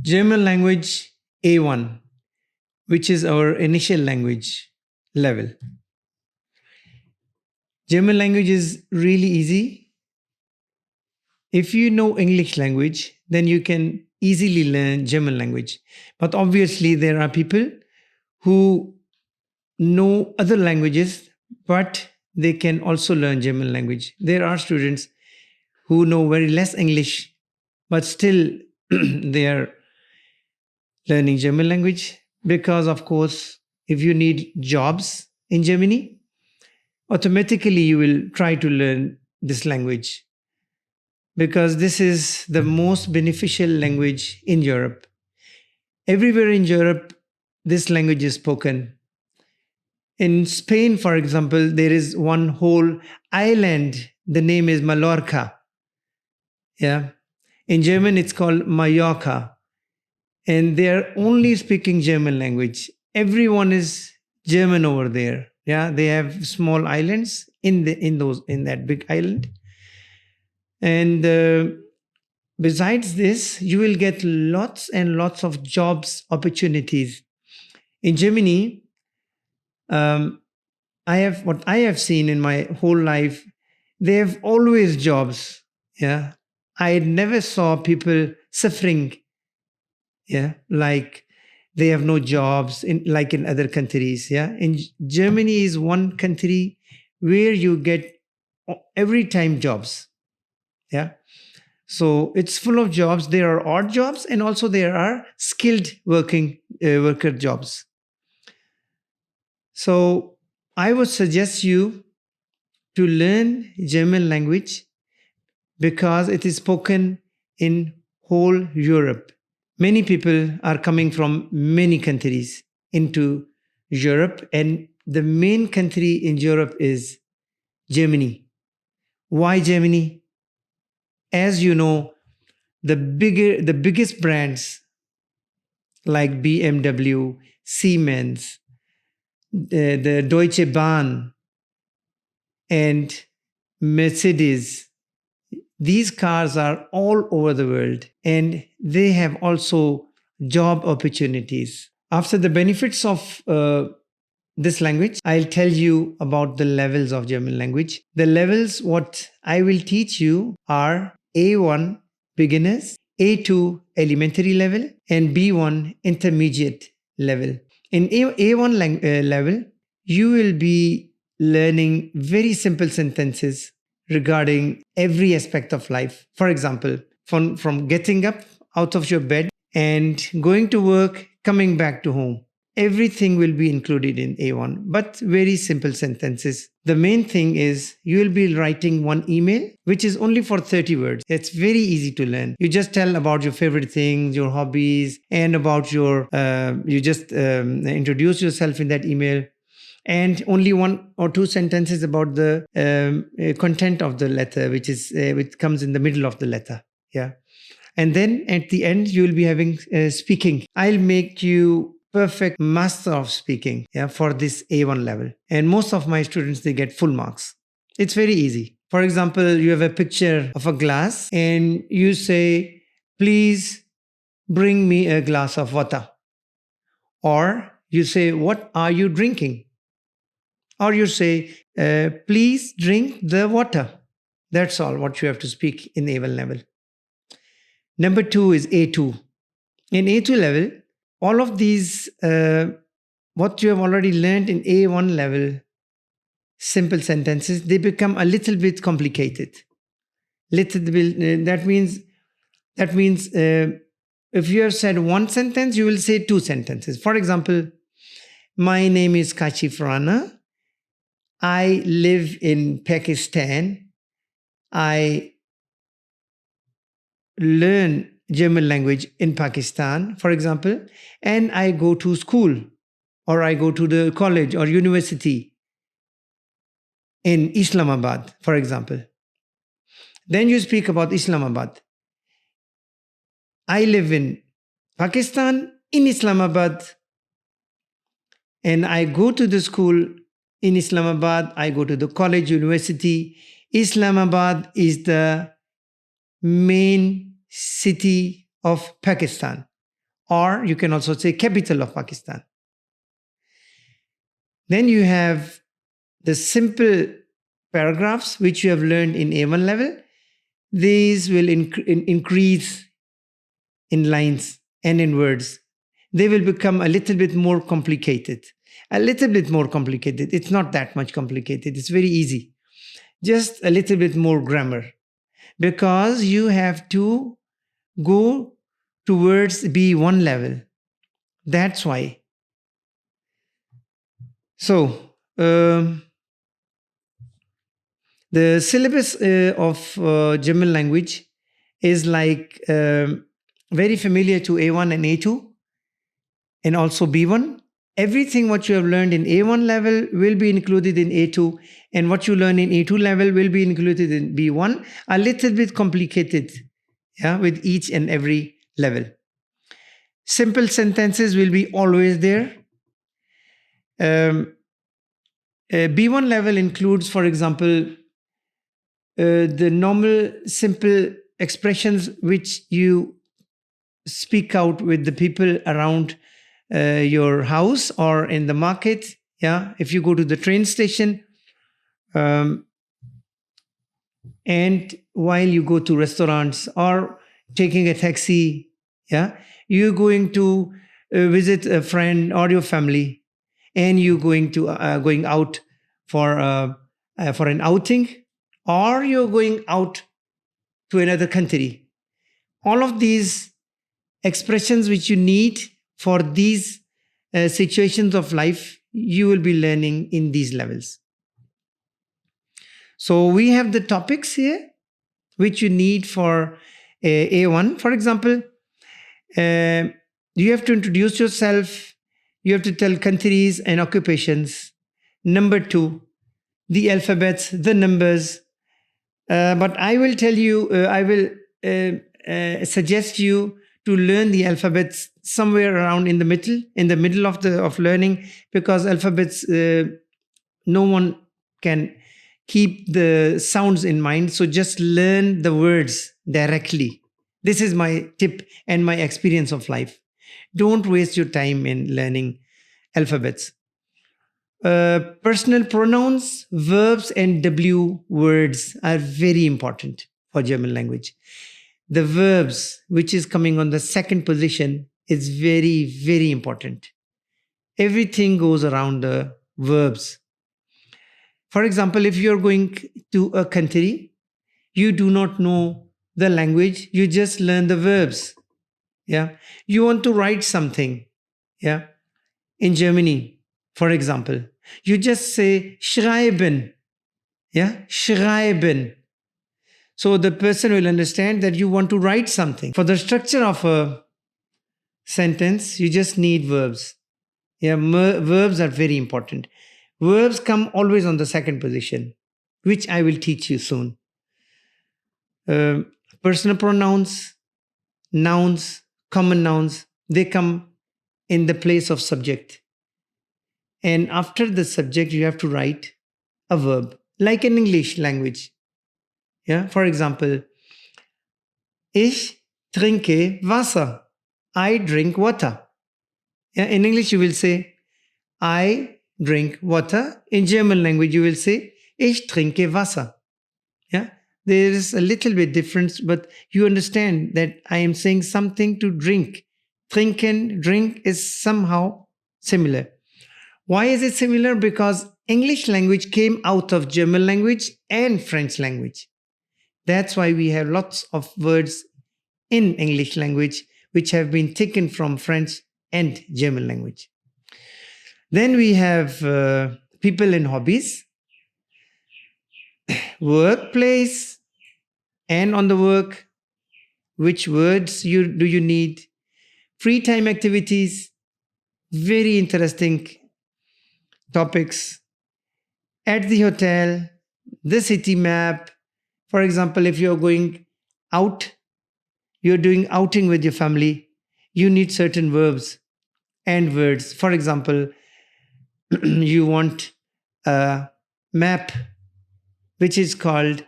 German language A1, which is our initial language level. German language is really easy. If you know English language, then you can easily learn German language. But obviously, there are people who know other languages, but they can also learn German language. There are students who know very less English, but still they are learning German language because, of course, if you need jobs in Germany, automatically you will try to learn this language because this is the most beneficial language in Europe. Everywhere in Europe, this language is spoken. In Spain, for example, there is one whole island. The name is Mallorca. Yeah. In German, it's called Mallorca. And they're only speaking German language. Everyone is German over there. Yeah. They have small islands in that big island. And besides this, you will get lots and lots of jobs opportunities. In Germany, what I have seen in my whole life, they have always jobs. Yeah. I never saw people suffering. Yeah. Like they have no jobs like in other countries. Yeah. In Germany is one country where you get every time jobs. Yeah. So it's full of jobs. There are odd jobs and also there are skilled worker jobs. So I would suggest you to learn German language because it is spoken in whole Europe. Many people are coming from many countries into Europe, and the main country in Europe is Germany. Why Germany? As you know, the biggest brands like BMW, Siemens, the Deutsche Bahn, and Mercedes, these cars are all over the world and they have also job opportunities. After the benefits of this language, I'll tell you about the levels of German language. The levels, what I will teach you are A1 beginners, A2 elementary level, and B1 intermediate level. In A1 level, you will be learning very simple sentences regarding every aspect of life. For example, from getting up out of your bed and going to work, coming back to home. Everything will be included in A1, but very simple sentences. The main thing is you will be writing one email, which is only for 30 words. It's very easy to learn. You just tell about your favorite things, your hobbies, and about you just introduce yourself in that email. And only one or two sentences about the content of the letter, which comes in the middle of the letter. Yeah. And then at the end, you will be having speaking. I'll make you perfect master of speaking, yeah, for this A1 level. And most of my students, they get full marks. It's very easy. For example, you have a picture of a glass and you say, please bring me a glass of water. Or you say, what are you drinking? Or you say, please drink the water. That's all what you have to speak in A1 level. Number 2 is A2. In A2 level, all of these, what you have already learned in A1 level, simple sentences, they become a little bit complicated. Little bit, that means if you have said one sentence, you will say two sentences. For example, my name is Kashif Rana. I live in Pakistan. I learn German language in Pakistan, for example, and I go to school or I go to the college or university in Islamabad, for example. Then you speak about Islamabad. I live in Pakistan, in Islamabad, and I go to the school in Islamabad. I go to the college, university. Islamabad is the main city of Pakistan. or you can also say capital of Pakistan. Then you have the simple paragraphs which you have learned in A1 level. These will increase in lines and in words. They will become a little bit more complicated. A little bit more complicated. It's not that much complicated. It's very easy. Just a little bit more grammar. Because you have to go towards B1 level. That's why. So, the syllabus of German language is like very familiar to A1 and A2 and also B1. Everything what you have learned in A1 level will be included in A2, and what you learn in A2 level will be included in B1. A little bit complicated, yeah, with each and every level. Simple sentences will be always there. B1 level includes, for example, the normal simple expressions which you speak out with the people around your house or in the market. Yeah, if you go to the train station, and while you go to restaurants or taking a taxi, yeah, you're going to visit a friend or your family, and you're going out for an outing, or you're going out to another country. All of these expressions which you need for these situations of life, you will be learning in these levels. So we have the topics here which you need for A1. For example, you have to introduce yourself. You have to tell countries and occupations. Number 2, the alphabets, the numbers. But I will tell you, I will suggest you to learn the alphabets somewhere around in the middle of learning, because alphabets, no one can keep the sounds in mind. So just learn the words directly. This is my tip and my experience of life. Don't waste your time in learning alphabets. Personal pronouns, verbs, and W words are very important for German language. The verbs, which is coming on the second position, is very, very important. Everything goes around the verbs. For example, if you're going to a country, you do not know the language, you just learn the verbs. Yeah. You want to write something. Yeah. In Germany, for example, you just say schreiben. Yeah. Schreiben. So the person will understand that you want to write something. For the structure of a sentence, you just need verbs. Yeah. Verbs are very important. Verbs come always on the second position, which I will teach you soon. Personal pronouns, nouns, common nouns, they come in the place of subject. And after the subject, you have to write a verb, like in English language. Yeah, for example, ich trinke Wasser. I drink water. Yeah, in English, you will say, I drink water. In German language, you will say, ich trinke Wasser. Yeah, there is a little bit difference, but you understand that I am saying something to drink. Trinken, drink is somehow similar. Why is it similar? Because English language came out of German language and French language. That's why we have lots of words in English language which have been taken from French and German language. Then we have people and hobbies, workplace, and on the work, which words do you need, free time activities, very interesting topics, at the hotel, the city map. For example, if you're going out, you're doing outing with your family, you need certain verbs and words. For example, you want a map which is called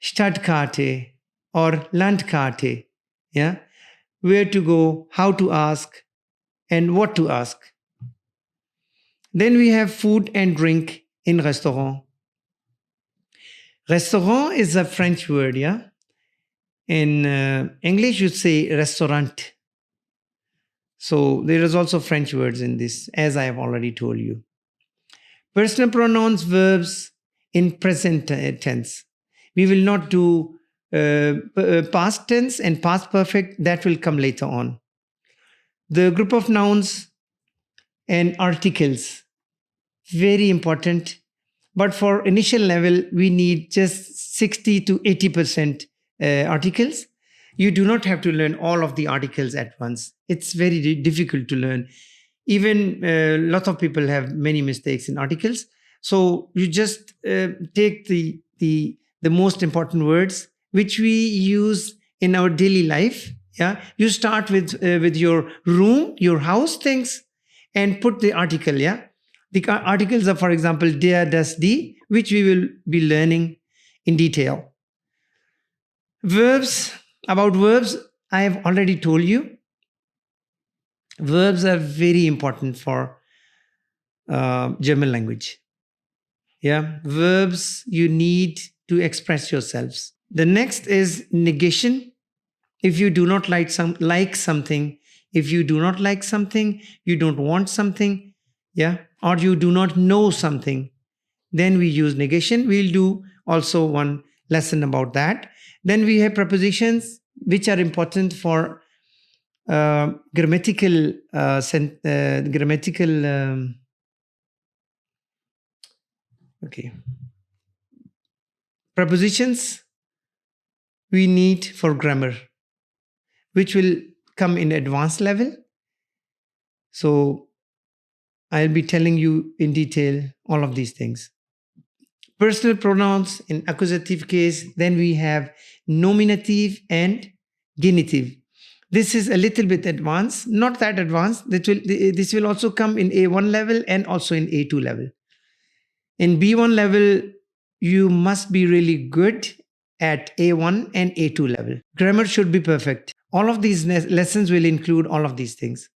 Stadtkarte or Landkarte. Yeah, where to go, how to ask, and what to ask. Then we have food and drink in restaurant. Restaurant is a French word, yeah? In English, you'd say restaurant. So there is also French words in this, as I have already told you. Personal pronouns, verbs in present tense. We will not do past tense and past perfect. That will come later on. The group of nouns and articles, very important. But for initial level, we need just 60 to 80% articles. You do not have to learn all of the articles at once. It's very difficult to learn. Even a lot of people have many mistakes in articles. So you just take the most important words which we use in our daily life. Yeah, you start with your room, your house things, and put the article. Yeah, the articles are, for example, der, das, die, which we will be learning in detail. Verbs. About verbs, I have already told you. Verbs are very important for German language. Yeah, verbs you need to express yourselves. The next is negation. If you do not like something, if you do not like something, you don't want something, yeah, or you do not know something, then we use negation. We'll do also one lesson about that. Then we have prepositions which are important for grammatical prepositions we need for grammar, which will come in advanced level. So I'll be telling you in detail all of these things. Personal pronouns in accusative case, then we have nominative and genitive. This is a little bit advanced, not that advanced. This will also come in A1 level and also in A2 level. In B1 level, you must be really good at A1 and A2 level. Grammar should be perfect. All of these lessons will include all of these things.